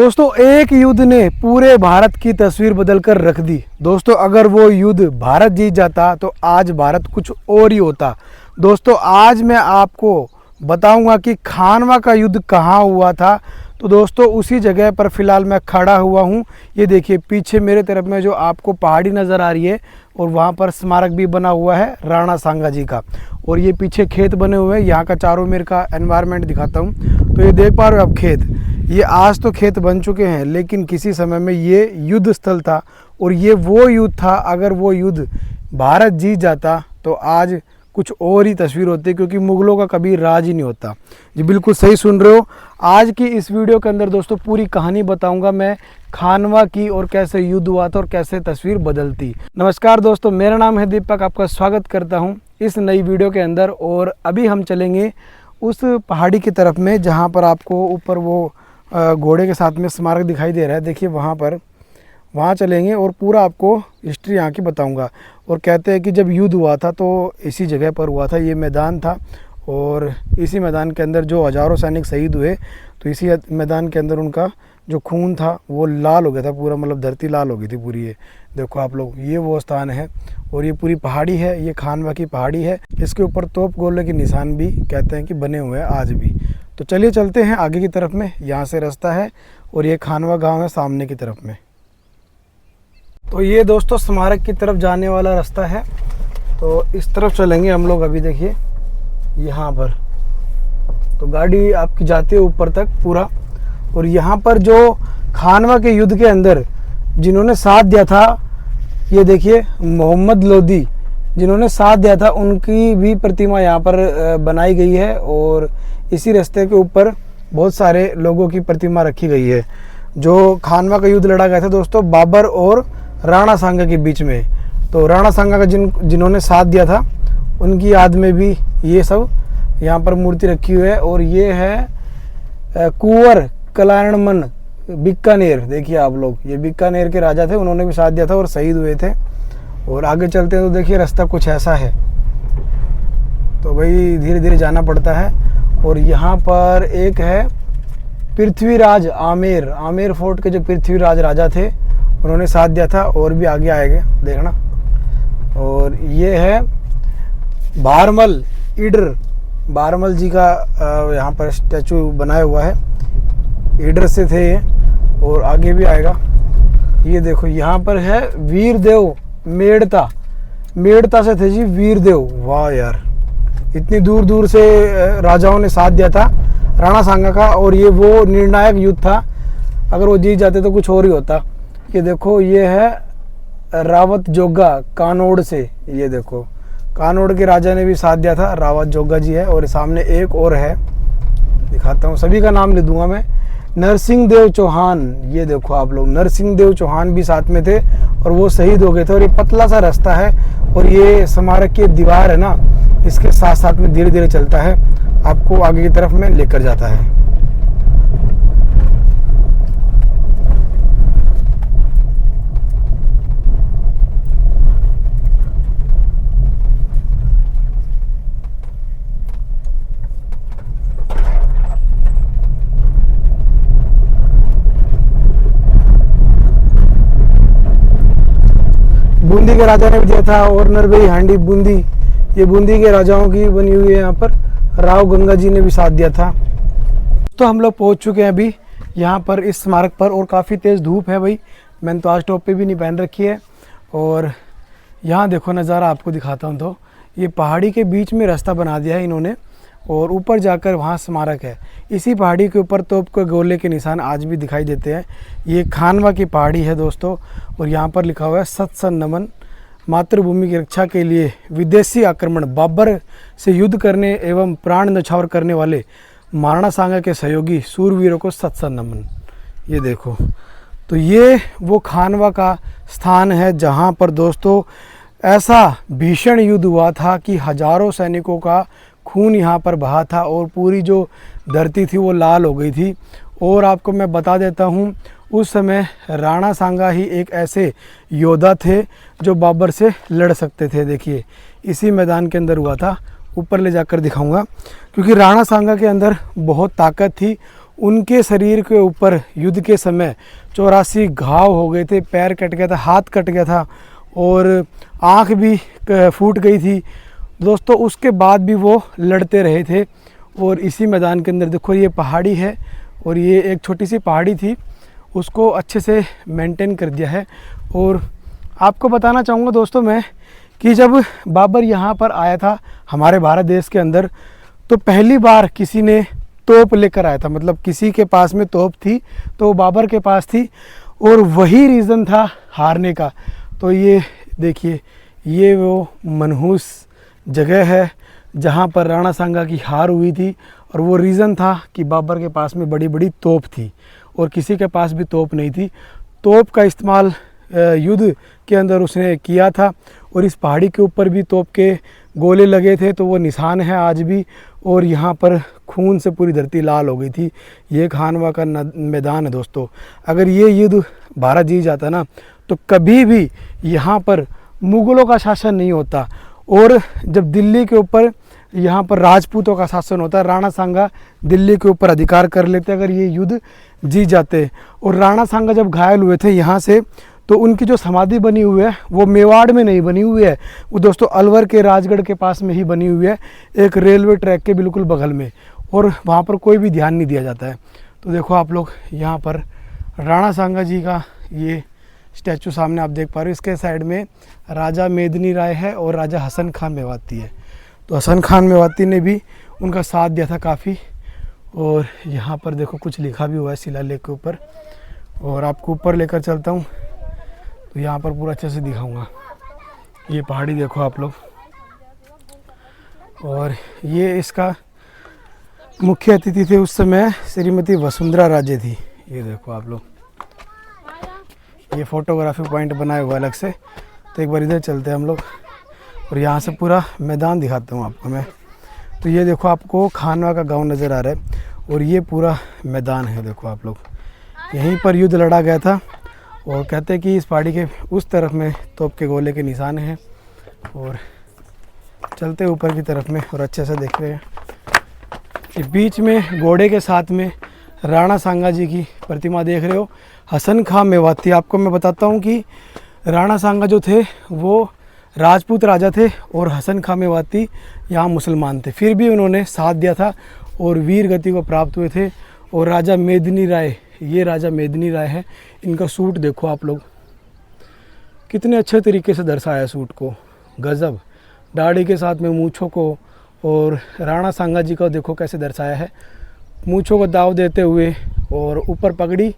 दोस्तों, एक युद्ध ने पूरे भारत की तस्वीर बदलकर रख दी। दोस्तों, अगर वो युद्ध भारत जीत जाता तो आज भारत कुछ और ही होता। दोस्तों, आज मैं आपको बताऊंगा कि खानवा का युद्ध कहाँ हुआ था। तो दोस्तों, उसी जगह पर फ़िलहाल मैं खड़ा हुआ हूँ। ये देखिए पीछे मेरे तरफ में जो आपको पहाड़ी नज़र आ रही है और वहाँ पर स्मारक भी बना हुआ है राणा सांगा जी का। और ये पीछे खेत बने हुए हैं। यहाँ का चारों मेर का एनवायरनमेंट दिखाता हूँ। तो ये देख पा रहे हो आप खेत, ये आज तो खेत बन चुके हैं, लेकिन किसी समय में ये युद्ध स्थल था। और ये वो युद्ध था, अगर वो युद्ध भारत जीत जाता तो आज कुछ और ही तस्वीर होती, क्योंकि मुगलों का कभी राज ही नहीं होता। जी बिल्कुल सही सुन रहे हो। आज की इस वीडियो के अंदर दोस्तों पूरी कहानी बताऊंगा मैं खानवा की, और कैसे युद्ध हुआ था और कैसे तस्वीर बदलती। नमस्कार दोस्तों, मेरा नाम है दीपक, आपका स्वागत करता हूं इस नई वीडियो के अंदर। और अभी हम चलेंगे उस पहाड़ी की तरफ में जहां पर आपको ऊपर वो घोड़े के साथ में स्मारक दिखाई दे रहा है। देखिए वहाँ चलेंगे और पूरा आपको हिस्ट्री यहाँ की बताऊंगा। और कहते हैं कि जब युद्ध हुआ था तो इसी जगह पर हुआ था, ये मैदान था। और इसी मैदान के अंदर जो हज़ारों सैनिक शहीद हुए, तो इसी मैदान के अंदर उनका जो खून था वो लाल हो गया था पूरा, मतलब धरती लाल हो गई थी पूरी। ये देखो आप लोग, ये वो स्थान है और ये पूरी पहाड़ी है, ये खानवा की पहाड़ी है। इसके ऊपर तोप गोले के निशान भी कहते हैं कि बने हुए हैं आज भी। तो चलिए चलते हैं आगे की तरफ में। यहाँ से रास्ता है और ये खानवा गाँव है सामने की तरफ में। तो ये दोस्तों स्मारक की तरफ जाने वाला रास्ता है। तो इस तरफ चलेंगे हम लोग। अभी देखिए यहाँ पर तो गाड़ी आपकी जाती है ऊपर तक पूरा। और यहाँ पर जो खानवा के युद्ध के अंदर जिन्होंने साथ दिया था, ये देखिए मोहम्मद लोदी जिन्होंने साथ दिया था, उनकी भी प्रतिमा यहाँ पर बनाई गई है। और इसी रास्ते के ऊपर बहुत सारे लोगों की प्रतिमा रखी गई है। जो खानवा का युद्ध लड़ा गया था दोस्तों बाबर और राणा सांगा के बीच में। तो राणा सांगा का जिन्होंने साथ दिया था उनकी याद में भी ये सब यहाँ पर मूर्ति रखी हुई है। और ये है कुंवर कल्याणमन बीकानेर। देखिए आप लोग, ये बीकानेर के राजा थे, उन्होंने भी साथ दिया था और शहीद हुए थे। और आगे चलते हैं तो देखिए रास्ता कुछ ऐसा है। तो भाई धीरे धीरे जाना पड़ता है। और यहाँ पर एक है पृथ्वीराज आमेर फोर्ट के जो पृथ्वीराज राजा थे, उन्होंने साथ दिया था। और भी आगे आएगा देखना। और ये है भारमल ईडर, भारमल जी का यहाँ पर स्टैचू बनाया हुआ है, ईडर से थे ये। और आगे भी आएगा। ये देखो यहाँ पर है वीरदेव मेड़ता से थे जी वीरदेव। वाह यार, इतनी दूर दूर से राजाओं ने साथ दिया था राणा सांगा का। और ये वो निर्णायक युद्ध था, अगर वो जीत जाते तो कुछ और ही होता। ये देखो ये है रावत जोगा कानोड़ से। ये देखो कानोड़ के राजा ने भी साथ दिया था, रावत जोगा जी है। और सामने एक और है, दिखाता हूँ, सभी का नाम ले दूंगा मैं। नरसिंह देव चौहान, ये देखो आप लोग, नरसिंह देव चौहान भी साथ में थे और वो शहीद हो गए थे। और ये पतला सा रास्ता है और ये स्मारक की दीवार है ना, इसके साथ साथ में धीरे धीरे चलता है, आपको आगे की तरफ में लेकर जाता है। बूंदी के राजा ने भी दिया था। और नरबई हांडी बूंदी, ये बूंदी के राजाओं की बनी हुई है। यहाँ पर राव गंगा जी ने भी साथ दिया था। तो हम लोग पहुँच चुके हैं अभी यहाँ पर इस स्मारक पर। और काफ़ी तेज़ धूप है भाई, मैंने तो आज टोपी भी नहीं पहन रखी है। और यहाँ देखो नज़ारा आपको दिखाता हूँ। तो ये पहाड़ी के बीच में रास्ता बना दिया है इन्होंने, और ऊपर जाकर वहाँ स्मारक है। इसी पहाड़ी के ऊपर तोप के गोले के निशान आज भी दिखाई देते हैं। ये खानवा की पहाड़ी है दोस्तों। और यहाँ पर लिखा हुआ है सत्सन नमन, मातृभूमि की रक्षा के लिए विदेशी आक्रमण, बाबर से युद्ध करने एवं प्राण न्यौछावर करने वाले महाराणा सांगा के सहयोगी सूरवीरों को सत्सन नमन। ये देखो, तो ये वो खानवा का स्थान है जहाँ पर दोस्तों ऐसा भीषण युद्ध हुआ था कि हजारों सैनिकों का खून यहाँ पर बहा था और पूरी जो धरती थी वो लाल हो गई थी। और आपको मैं बता देता हूँ, उस समय राणा सांगा ही एक ऐसे योद्धा थे जो बाबर से लड़ सकते थे। देखिए इसी मैदान के अंदर हुआ था, ऊपर ले जाकर दिखाऊंगा, क्योंकि राणा सांगा के अंदर बहुत ताकत थी। उनके शरीर के ऊपर युद्ध के समय 84 घाव हो गए थे, पैर कट गया था, हाथ कट गया था और आँख भी फूट गई थी दोस्तों। उसके बाद भी वो लड़ते रहे थे। और इसी मैदान के अंदर देखो ये पहाड़ी है और ये एक छोटी सी पहाड़ी थी, उसको अच्छे से मेंटेन कर दिया है। और आपको बताना चाहूँगा दोस्तों मैं कि जब बाबर यहाँ पर आया था हमारे भारत देश के अंदर, तो पहली बार किसी ने तोप लेकर आया था, मतलब किसी के पास में तोप थी तो वो बाबर के पास थी और वही रीज़न था हारने का। तो ये देखिए, ये वो मनहूस जगह है जहाँ पर राणा सांगा की हार हुई थी और वो रीज़न था कि बाबर के पास में बड़ी बड़ी तोप थी और किसी के पास भी तोप नहीं थी। तोप का इस्तेमाल युद्ध के अंदर उसने किया था और इस पहाड़ी के ऊपर भी तोप के गोले लगे थे, तो वो निशान है आज भी। और यहाँ पर खून से पूरी धरती लाल हो गई थी। ये खानवा का मैदान है दोस्तों। अगर ये युद्ध भारत जीत जाता ना तो कभी भी यहाँ पर मुग़लों का शासन नहीं होता और जब दिल्ली के ऊपर यहाँ पर राजपूतों का शासन होता है, राणा सांगा दिल्ली के ऊपर अधिकार कर लेते अगर ये युद्ध जीत जाते। और राणा सांगा जब घायल हुए थे यहाँ से, तो उनकी जो समाधि बनी हुई है वो मेवाड़ में नहीं बनी हुई है, वो दोस्तों अलवर के राजगढ़ के पास में ही बनी हुई है, एक रेलवे ट्रैक के बिल्कुल बगल में, और वहाँ पर कोई भी ध्यान नहीं दिया जाता है। तो देखो आप लोग यहाँ पर राणा सांगा जी का ये स्टैचू सामने आप देख पा रहे हो। इसके साइड में राजा मेदिनी राय है और राजा हसन खान मेवाती है। तो हसन खान मेवाती ने भी उनका साथ दिया था काफ़ी। और यहाँ पर देखो कुछ लिखा भी हुआ है शिलालेख के ऊपर, और आपको ऊपर लेकर चलता हूँ तो यहाँ पर पूरा अच्छे से दिखाऊंगा। ये पहाड़ी देखो आप लोग, और ये इसका मुख्य अतिथि थे उस समय श्रीमती वसुंधरा राजे थी। ये देखो आप लोग, ये फोटोग्राफी पॉइंट बनाए हुआ अलग से। तो एक बार इधर चलते हैं हम लोग और यहाँ से पूरा मैदान दिखाता हूँ आपको मैं। तो ये देखो आपको खानवा का गांव नज़र आ रहा है और ये पूरा मैदान है। देखो आप लोग, यहीं पर युद्ध लड़ा गया था और कहते हैं कि इस पहाड़ी के उस तरफ में तोप के गोले के निशान हैं। और चलते ऊपर की तरफ में और अच्छे से देख रहे हैं, बीच में घोड़े के साथ में राणा सांगा जी की प्रतिमा देख रहे हो, हसन खां मेवाती। आपको मैं बताता हूँ कि राणा सांगा जो थे वो राजपूत राजा थे और हसन खां मेवाती यहाँ मुसलमान थे, फिर भी उन्होंने साथ दिया था और वीर गति को प्राप्त हुए थे। और राजा मेदिनी राय, ये राजा मेदिनी राय है, इनका सूट देखो आप लोग, कितने अच्छे तरीके से दर्शाया सूट को, गज़ब। दाढ़ी के साथ में मूँछों को, और राणा सांगा जी का देखो कैसे दर्शाया है, मूँछों को दाव देते हुए और ऊपर पगड़ी।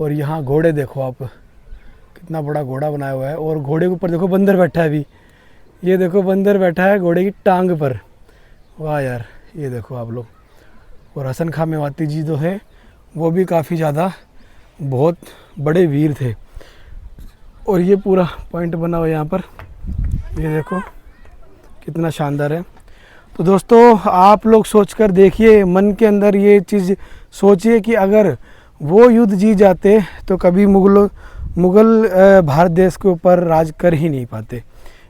और यहाँ घोड़े देखो आप, कितना बड़ा घोड़ा बनाया हुआ है, और घोड़े के ऊपर देखो बंदर बैठा है अभी, ये देखो बंदर बैठा है घोड़े की टांग पर। वाह यार, ये देखो आप लोग। और हसन खां मेवाती जी जो है वो भी काफ़ी ज़्यादा बहुत बड़े वीर थे। और ये पूरा पॉइंट बना हुआ है यहाँ पर, ये देखो कितना शानदार है। तो दोस्तों आप लोग सोचकर देखिए, मन के अंदर ये चीज़ सोचिए कि अगर वो युद्ध जीत जाते तो कभी मुग़ल भारत देश के ऊपर राज कर ही नहीं पाते।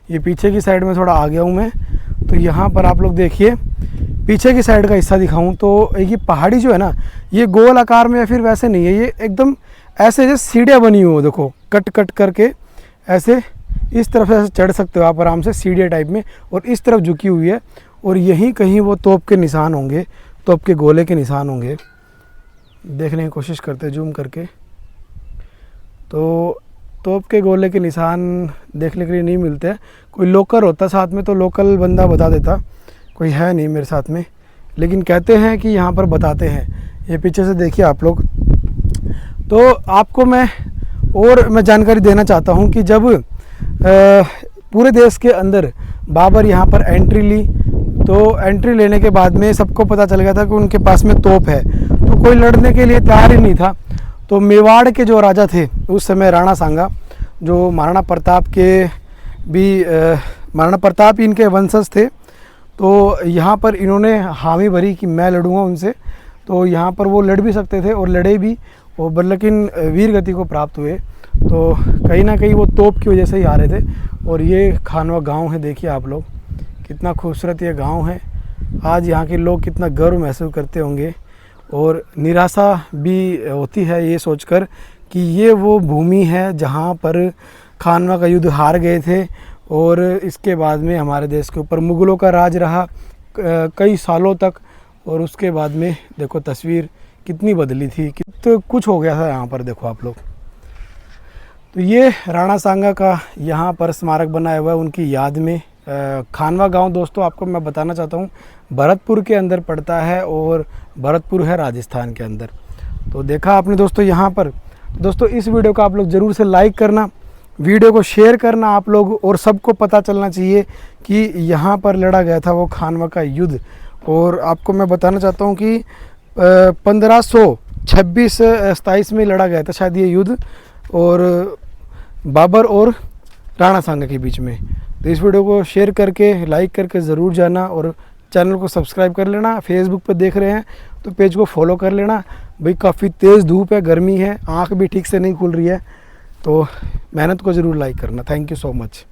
ये पीछे की साइड में थोड़ा आ गया हूँ मैं, तो यहाँ पर आप लोग देखिए, पीछे की साइड का हिस्सा दिखाऊं तो ये पहाड़ी जो है ना, ये गोल आकार में या फिर वैसे नहीं है, ये एकदम ऐसे जैसे सीढ़ियाँ बनी हुई हो, देखो कट कट करके ऐसे इस तरफ ऐसे चढ़ सकते हो आप आराम से, सीढ़ियाँ टाइप में, और इस तरफ झुकी हुई है। और यहीं कहीं वो तोप के निशान होंगे, तोप के गोले के निशान होंगे। देखने की कोशिश करते जूम करके, तो तोप के गोले के निशान देखने के लिए नहीं मिलते। कोई लोकल होता साथ में तो लोकल बंदा बता देता, कोई है नहीं मेरे साथ में, लेकिन कहते हैं कि यहाँ पर बताते हैं। ये पीछे से देखिए आप लोग। तो आपको मैं जानकारी देना चाहता हूँ कि जब पूरे देश के अंदर बाबर यहाँ पर एंट्री ली, तो एंट्री लेने के बाद में सबको पता चल गया था कि उनके पास में तोप है, तो कोई लड़ने के लिए तैयार ही नहीं था। तो मेवाड़ के जो राजा थे उस समय, राणा सांगा, जो महाराणा प्रताप के भी महाराणा प्रताप ही इनके वंशज थे, तो यहाँ पर इन्होंने हामी भरी कि मैं लड़ूंगा उनसे। तो यहाँ पर वो लड़ भी सकते थे और लड़े भी, और लेकिन वीर गति को प्राप्त हुए। तो कहीं ना कहीं वो तोप की वजह से ही आ रहे थे। और ये खानवा गांव है, देखिए आप लोग कितना खूबसूरत ये गांव है। आज यहाँ के लोग कितना गर्व महसूस करते होंगे। और निराशा भी होती है ये सोचकर कि ये वो भूमि है जहाँ पर खानवा का युद्ध हार गए थे और इसके बाद में हमारे देश के ऊपर मुग़लों का राज रहा कई सालों तक। और उसके बाद में देखो तस्वीर कितनी बदली थी, कितना कुछ हो गया था यहाँ पर, देखो आप लोग। तो ये राणा सांगा का यहाँ पर स्मारक बनाया हुआ है उनकी याद में। खानवा गांव दोस्तों आपको मैं बताना चाहता हूँ भरतपुर के अंदर पड़ता है और भरतपुर है राजस्थान के अंदर। तो देखा आपने दोस्तों यहाँ पर। दोस्तों इस वीडियो को आप लोग ज़रूर से लाइक करना, वीडियो को शेयर करना आप लोग, और सबको पता चलना चाहिए कि यहाँ पर लड़ा गया था वो खानवा का युद्ध। और आपको मैं बताना चाहता हूँ कि 1526-27 में लड़ा गया था शायद ये युद्ध, और बाबर और राणा सांगा के बीच में। तो इस वीडियो को शेयर करके लाइक करके ज़रूर जाना और चैनल को सब्सक्राइब कर लेना। फेसबुक पर देख रहे हैं तो पेज को फॉलो कर लेना। भाई काफ़ी तेज़ धूप है, गर्मी है, आँख भी ठीक से नहीं खुल रही है, तो मेहनत को ज़रूर लाइक करना। Thank you so much.